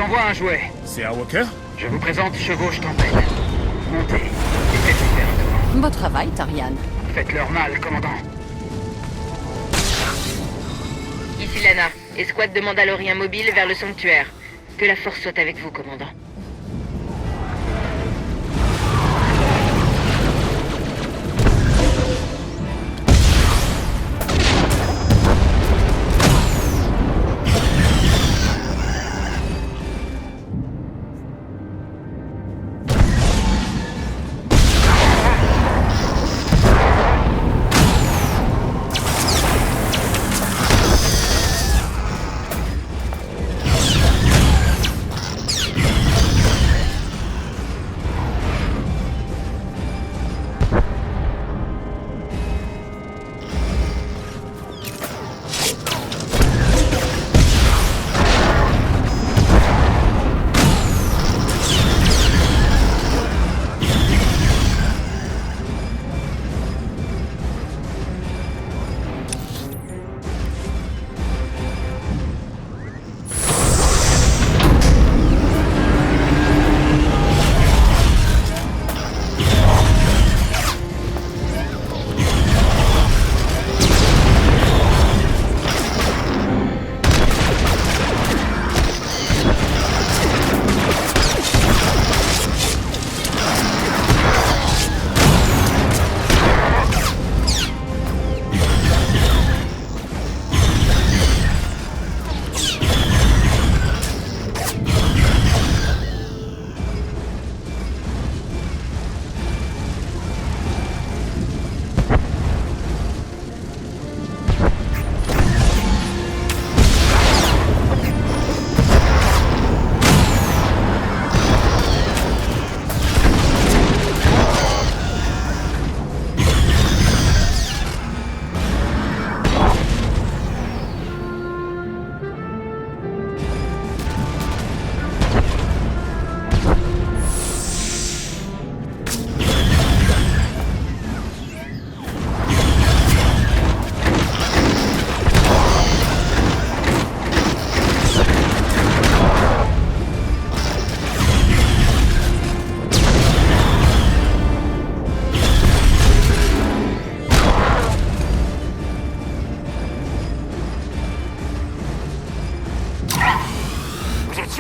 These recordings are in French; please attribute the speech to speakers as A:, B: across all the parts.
A: t'envoie un jouet.
B: C'est un walker?
A: Je vous présente Chevauche Tempête. Montez et faites-lui faire un tour.
C: Beau travail, Tarian.
A: Faites-leur mal, commandant.
D: Ici Lana, escouade de Mandaloriens mobiles vers le sanctuaire. Que la force soit avec vous, commandant.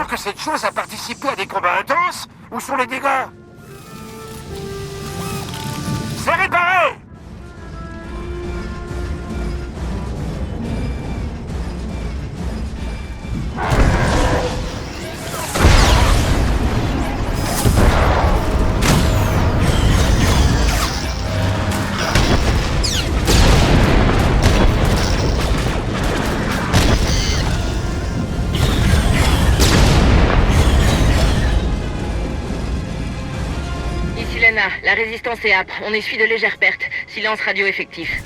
E: Que cette chose a participé à des combats intenses? Où sont les dégâts? C'est réparé!
D: La résistance est âpre. On essuie de légères pertes. Silence radio effectif.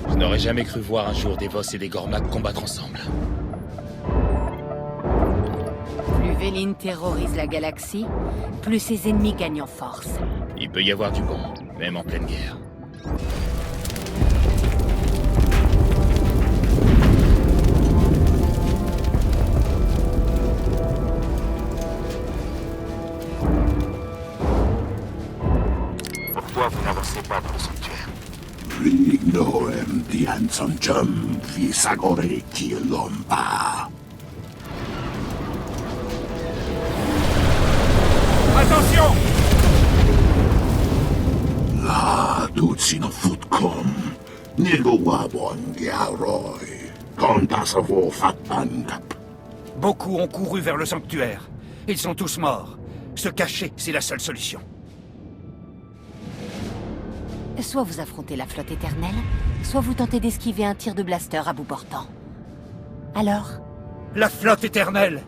B: Je n'aurais jamais cru voir un jour des Voss et des Gormak combattre ensemble.
C: Plus Vélin terrorise la galaxie, plus ses ennemis gagnent en force.
B: Il peut y avoir du bon, même en pleine guerre.
E: Pourquoi vous n'avancez pas dans le sanctuaire?
F: Rignoem diansanjum visagore kilomba.
E: Attention!
F: La tutsino futkom, nilowabon yaroi, kontasavo fatangap.
E: Beaucoup ont couru vers le sanctuaire. Ils sont tous morts. Se cacher, c'est la seule solution.
C: Soit vous affrontez la flotte éternelle, soit vous tentez d'esquiver un tir de blaster à bout portant. Alors?
E: La flotte éternelle!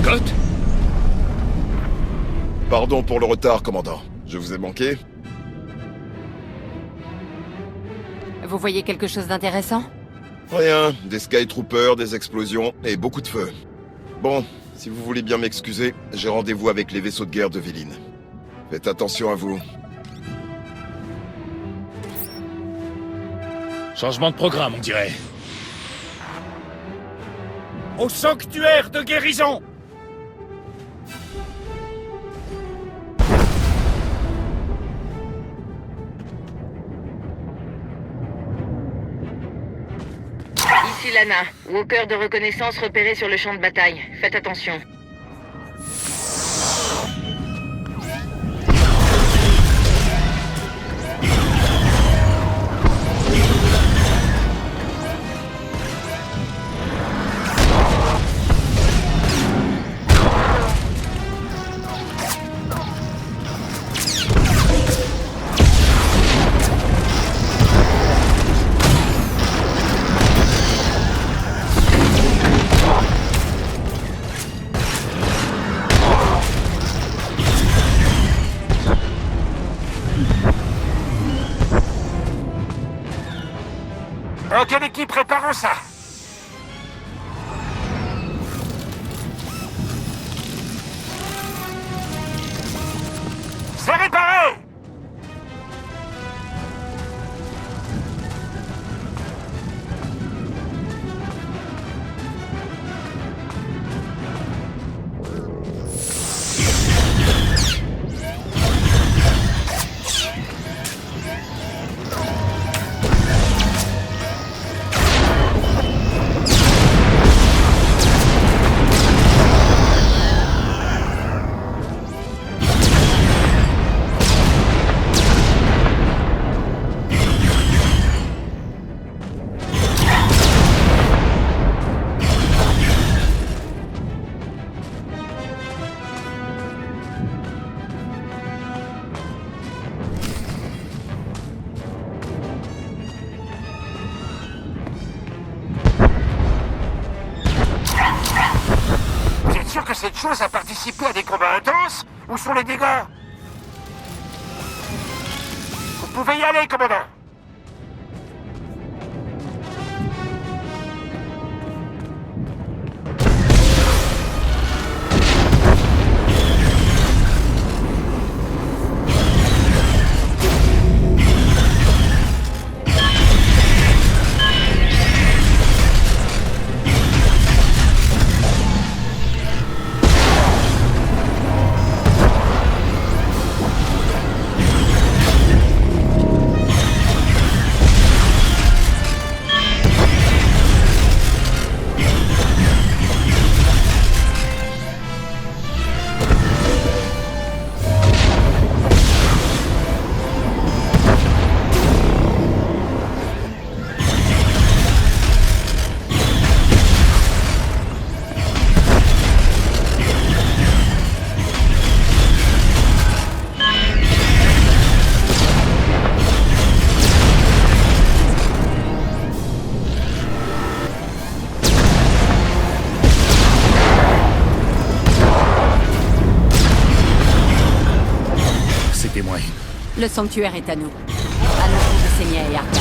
B: Cotte?
G: Pardon pour le retard, commandant. Je vous ai manqué?
C: Vous voyez quelque chose d'intéressant?
G: Rien, des Skytroopers, des explosions et beaucoup de feu. Bon, si vous voulez bien m'excuser, j'ai rendez-vous avec les vaisseaux de guerre de Véline. Faites attention à vous.
B: Changement de programme, on dirait.
E: Au sanctuaire de guérison!
D: Ici Lana. Walker de reconnaissance repéré sur le champ de bataille. Faites attention.
E: Ok l'équipe, préparons ça! C'est réparé! Que cette chose a participé à des combats intenses? Où sont les dégâts? Vous pouvez y aller, commandant!
C: Le sanctuaire est à nous. À notre de Senia et Arcade.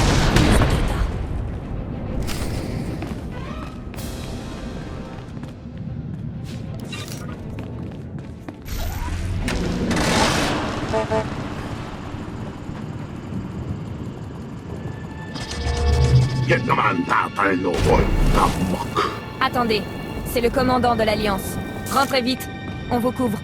H: Attendez, c'est le commandant de l'Alliance. Rentrez vite, on vous couvre.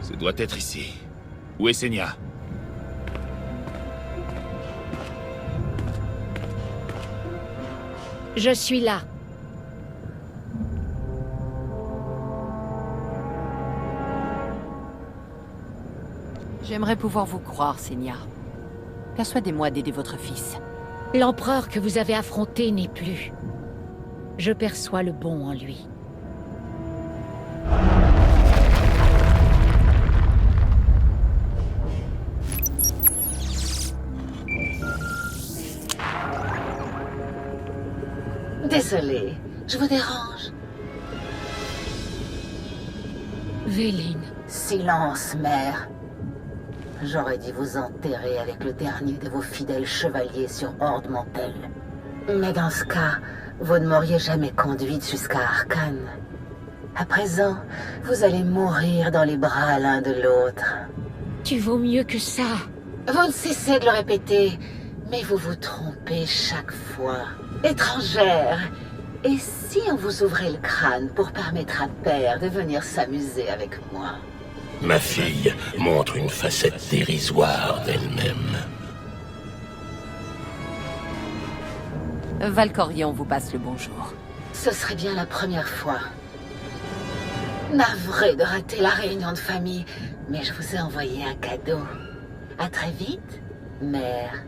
B: Ça doit être ici. Où est Senya?
C: Je suis là. J'aimerais pouvoir vous croire, Senya. Persuadez-moi d'aider votre fils.
I: L'empereur que vous avez affronté n'est plus. Je perçois le bon en lui.
J: Désolée, je vous dérange.
I: Véline.
J: Silence, mère. J'aurais dû vous enterrer avec le dernier de vos fidèles chevaliers sur Horde Mantel. Mais dans ce cas, vous ne m'auriez jamais conduite jusqu'à Arcane. À présent, vous allez mourir dans les bras l'un de l'autre.
I: Tu vaux mieux que ça.
J: Vous ne cessez de le répéter, mais vous vous trompez chaque fois. Étrangère. Et si on vous ouvrait le crâne pour permettre à Père de venir s'amuser avec moi?
K: Ma fille montre une facette dérisoire d'elle-même.
C: Valkorion vous passe le bonjour.
J: Ce serait bien la première fois. Navré de rater la réunion de famille, mais je vous ai envoyé un cadeau. À très vite, mère.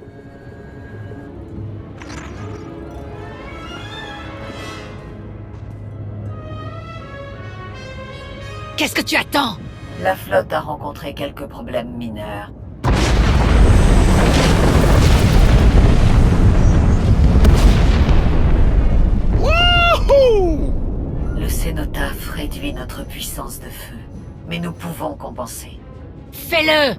I: Qu'est-ce que tu attends?
J: La flotte a rencontré quelques problèmes mineurs.
K: Wouhou!
J: Le cénotaphe réduit notre puissance de feu, mais nous pouvons compenser.
I: Fais-le!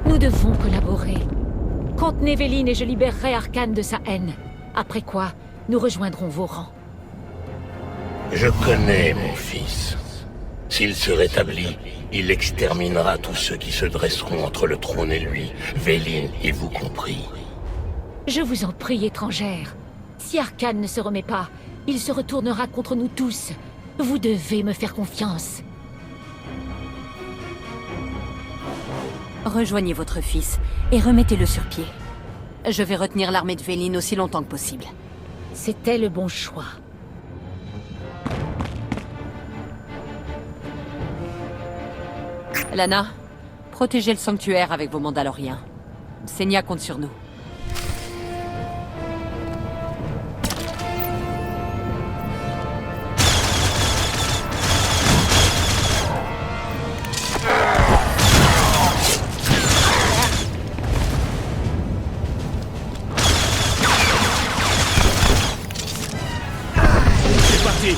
I: Nous devons collaborer. Contenez Véline et je libérerai Arcane de sa haine. Après quoi, nous rejoindrons vos rangs.
K: Je connais mon fils. S'il se rétablit, il exterminera tous ceux qui se dresseront entre le trône et lui, Véline et vous compris.
I: Je vous en prie, étrangère. Si Arcane ne se remet pas, il se retournera contre nous tous. Vous devez me faire confiance.
C: Rejoignez votre fils et remettez-le sur pied. Je vais retenir l'armée de Véline aussi longtemps que possible.
I: C'était le bon choix.
C: Lana, protégez le sanctuaire avec vos Mandaloriens. Senya compte sur nous.
B: C'est parti!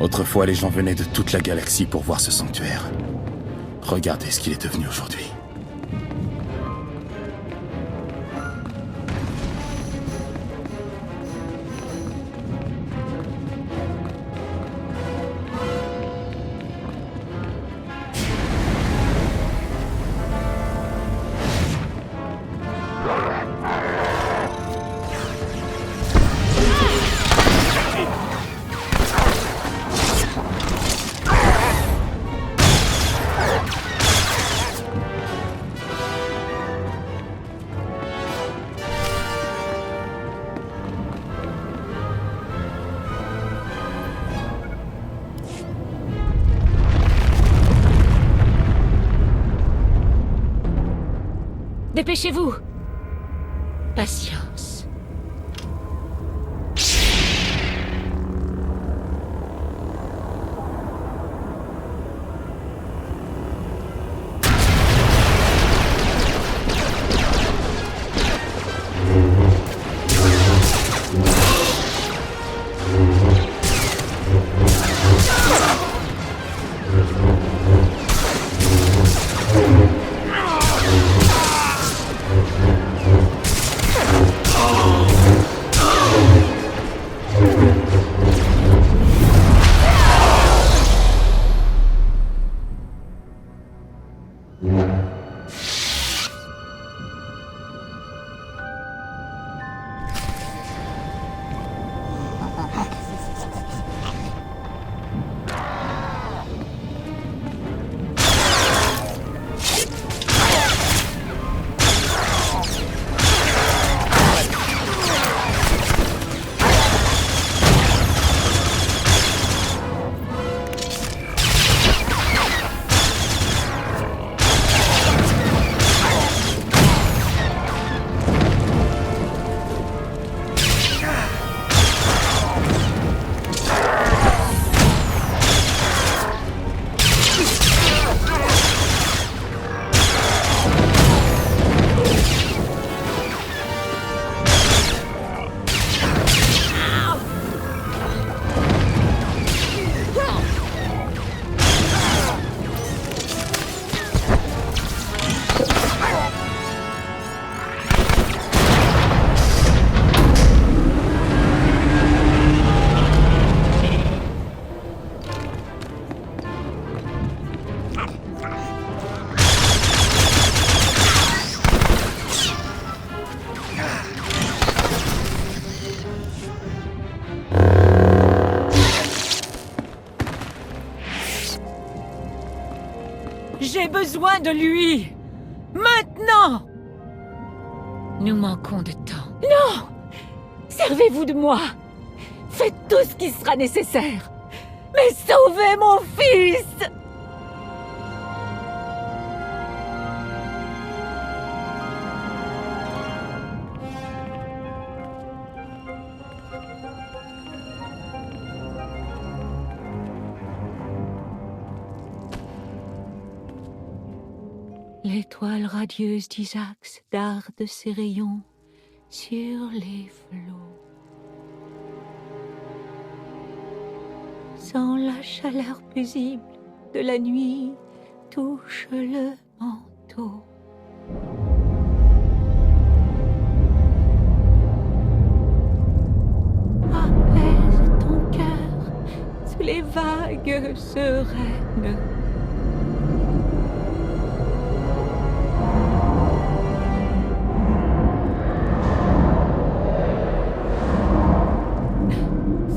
L: Autrefois, les gens venaient de toute la galaxie pour voir ce sanctuaire. Regardez ce qu'il est devenu aujourd'hui.
I: Dépêchez-vous! Patience. J'ai besoin de lui. Maintenant. Nous manquons de temps. Non! Servez-vous de moi. Faites tout ce qui sera nécessaire. Mais sauvez mon fils! L'étoile radieuse d'Isax darde ses rayons sur les flots. Sans la chaleur paisible de la nuit touche le manteau. Apaise ton cœur sous les vagues sereines.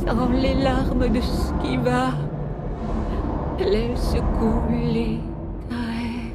I: Sans les larmes de Skiva, laisse couler ta haine.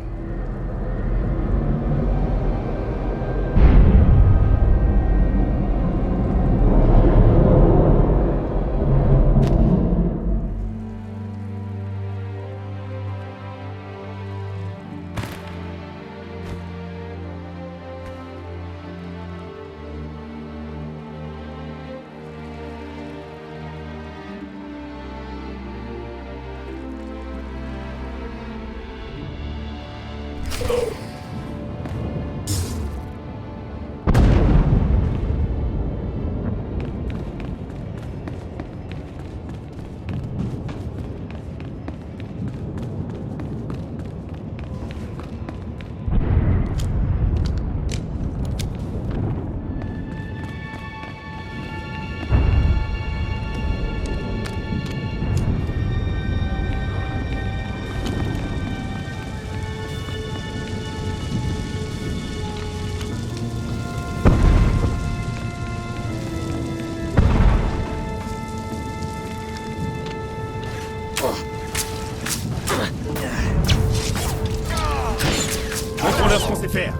E: Montrons-leur ce qu'on sait faire.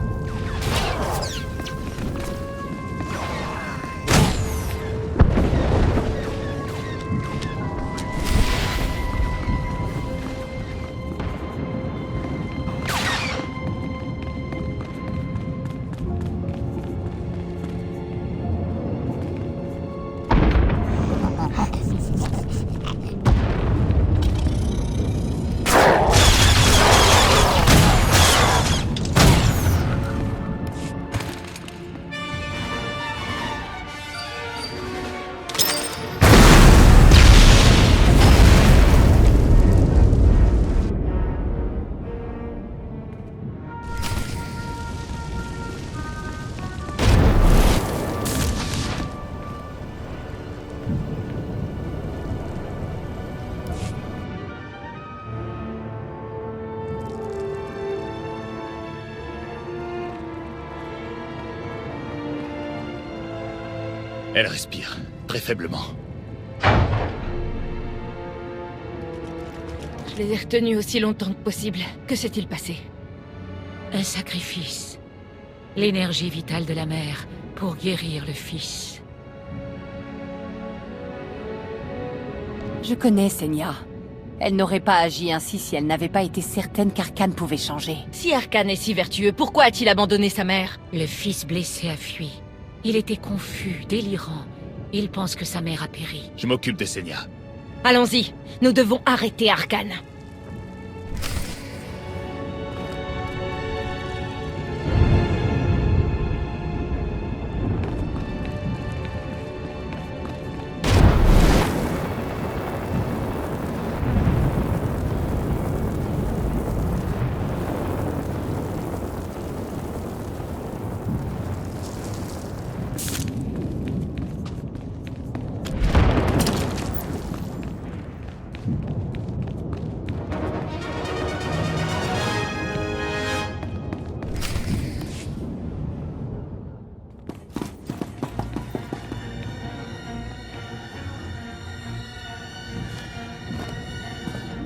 B: Elle respire, très faiblement.
C: Je les ai retenus aussi longtemps que possible. Que s'est-il passé?
I: Un sacrifice. L'énergie vitale de la mère pour guérir le fils.
C: Je connais Senya. Elle n'aurait pas agi ainsi si elle n'avait pas été certaine qu'Arkane pouvait changer.
H: Si Arkane est si vertueux, pourquoi a-t-il abandonné sa mère?
I: Le fils blessé a fui. Il était confus, délirant. Il pense que sa mère a péri.
B: Je m'occupe de Senya.
H: Allons-y, nous devons arrêter Arkane.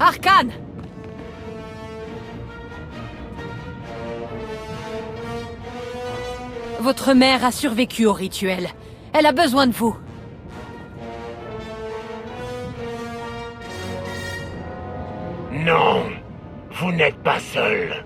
C: Arkane! Votre mère a survécu au rituel. Elle a besoin de vous.
K: Non, vous n'êtes pas seul.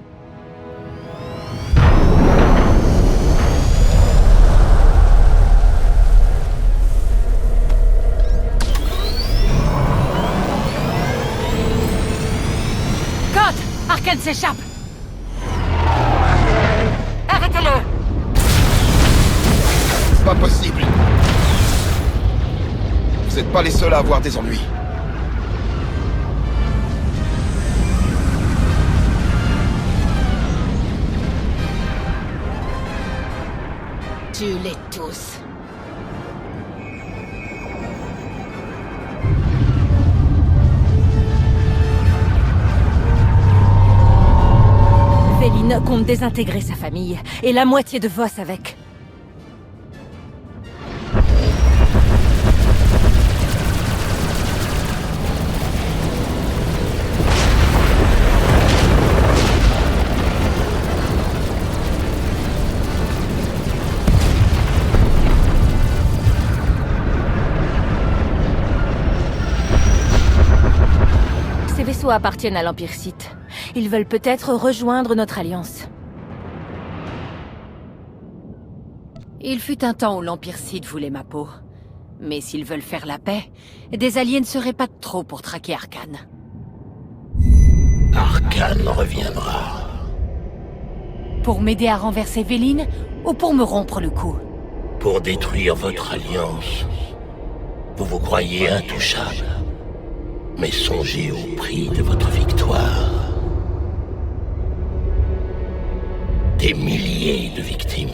C: Code! Arkane s'échappe! Arrêtez-le!
G: Pas possible. Vous n'êtes pas les seuls à avoir des ennuis.
I: Tue-les tous.
H: Véline compte désintégrer sa famille, et la moitié de Voss avec. Ces vaisseaux appartiennent à l'Empire Sith. Ils veulent peut-être rejoindre notre alliance.
C: Il fut un temps où l'Empire Sith voulait ma peau. Mais s'ils veulent faire la paix, des alliés ne seraient pas de trop pour traquer Arkane.
K: Arkane reviendra.
C: Pour m'aider à renverser Véline, ou pour me rompre le cou?
K: Pour détruire votre alliance. Vous vous croyez intouchable. Mais songez au prix de votre victoire. Des milliers de victimes.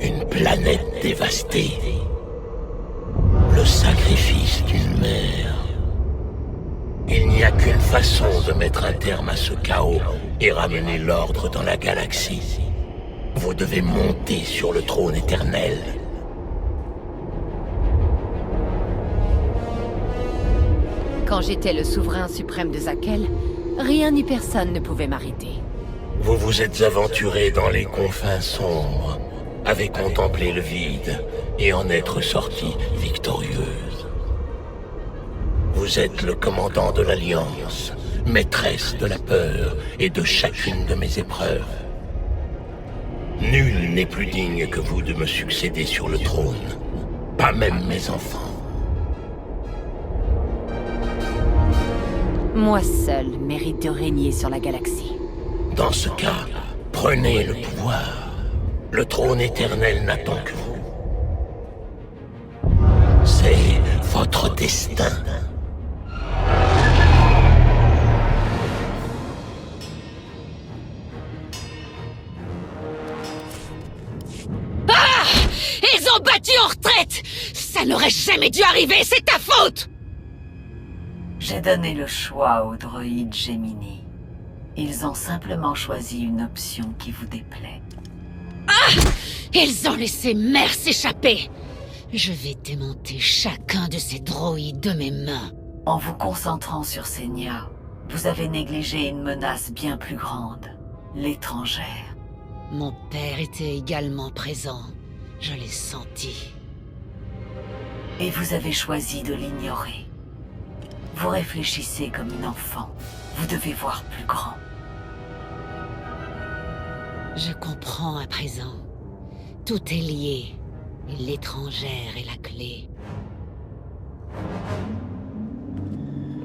K: Une planète dévastée. Le sacrifice d'une mère. Il n'y a qu'une façon de mettre un terme à ce chaos et ramener l'ordre dans la galaxie. Vous devez monter sur le trône éternel.
C: Quand j'étais le souverain suprême de Zakel, rien ni personne ne pouvait m'arrêter.
K: Vous vous êtes aventuré dans les confins sombres, avez contemplé le vide et en être sorti victorieuse. Vous êtes le commandant de l'Alliance, maîtresse de la peur et de chacune de mes épreuves. Nul n'est plus digne que vous de me succéder sur le trône, pas même mes enfants.
C: Moi seul mérite de régner sur la galaxie.
K: Dans ce cas, prenez le pouvoir. Le trône éternel n'attend que vous. C'est votre destin.
I: Ah! Ils ont battu en retraite! Ça n'aurait jamais dû arriver, c'est ta faute!
J: J'ai donné le choix aux droïdes Gemini. Ils ont simplement choisi une option qui vous déplaît.
I: Ah! Ils ont laissé Mère s'échapper! Je vais démonter chacun de ces droïdes de mes mains.
J: En vous concentrant sur Senya, vous avez négligé une menace bien plus grande, l'étrangère.
I: Mon père était également présent. Je l'ai senti.
J: Et vous avez choisi de l'ignorer. Vous réfléchissez comme une enfant. Vous devez voir plus grand.
I: Je comprends à présent. Tout est lié. Et l'étrangère est la clé.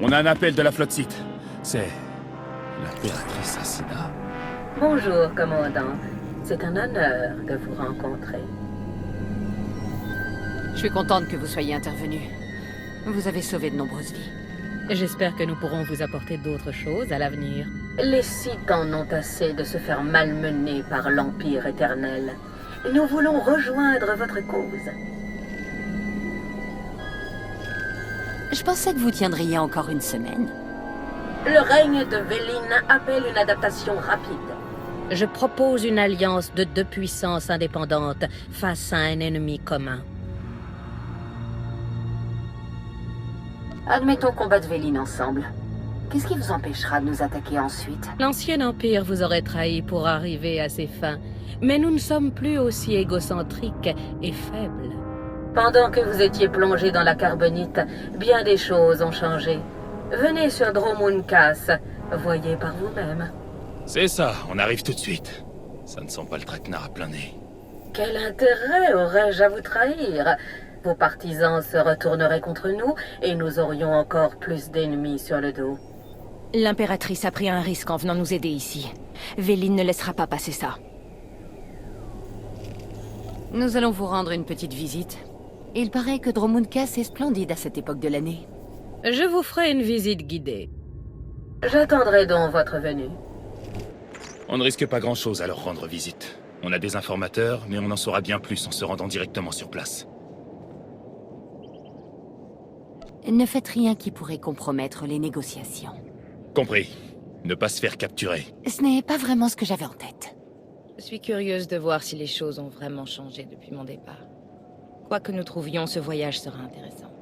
L: On a un appel de la flotte Sith. C'est l'impératrice Asina.
J: Bonjour, commandant. C'est un honneur de vous rencontrer.
C: Je suis contente que vous soyez intervenu. Vous avez sauvé de nombreuses vies.
M: J'espère que nous pourrons vous apporter d'autres choses à l'avenir.
J: Les Sith en ont assez de se faire malmener par l'Empire éternel. Nous voulons rejoindre votre cause.
C: Je pensais que vous tiendriez encore une semaine.
J: Le règne de Véline appelle une adaptation rapide.
M: Je propose une alliance de 2 puissances indépendantes face à un ennemi commun.
J: Admettons combattre Véline ensemble. Qu'est-ce qui vous empêchera de nous attaquer ensuite?
M: L'Ancien Empire vous aurait trahi pour arriver à ses fins, mais nous ne sommes plus aussi égocentriques et faibles.
J: Pendant que vous étiez plongé dans la carbonite, bien des choses ont changé. Venez sur Dromunkas, voyez par vous-même.
B: C'est ça, on arrive tout de suite. Ça ne sent pas le traquenard à plein nez.
J: Quel intérêt aurais-je à vous trahir? Vos partisans se retourneraient contre nous et nous aurions encore plus d'ennemis sur le dos.
H: L'impératrice a pris un risque en venant nous aider ici. Véline ne laissera pas passer ça.
C: Nous allons vous rendre une petite visite. Il paraît que Dromunkas est splendide à cette époque de l'année.
M: Je vous ferai une visite guidée.
J: J'attendrai donc votre venue.
B: On ne risque pas grand-chose à leur rendre visite. On a des informateurs, mais on en saura bien plus en se rendant directement sur place.
C: Ne faites rien qui pourrait compromettre les négociations.
B: Compris. Ne pas se faire capturer.
C: Ce n'est pas vraiment ce que j'avais en tête.
H: Je suis curieuse de voir si les choses ont vraiment changé depuis mon départ. Quoi que nous trouvions, ce voyage sera intéressant.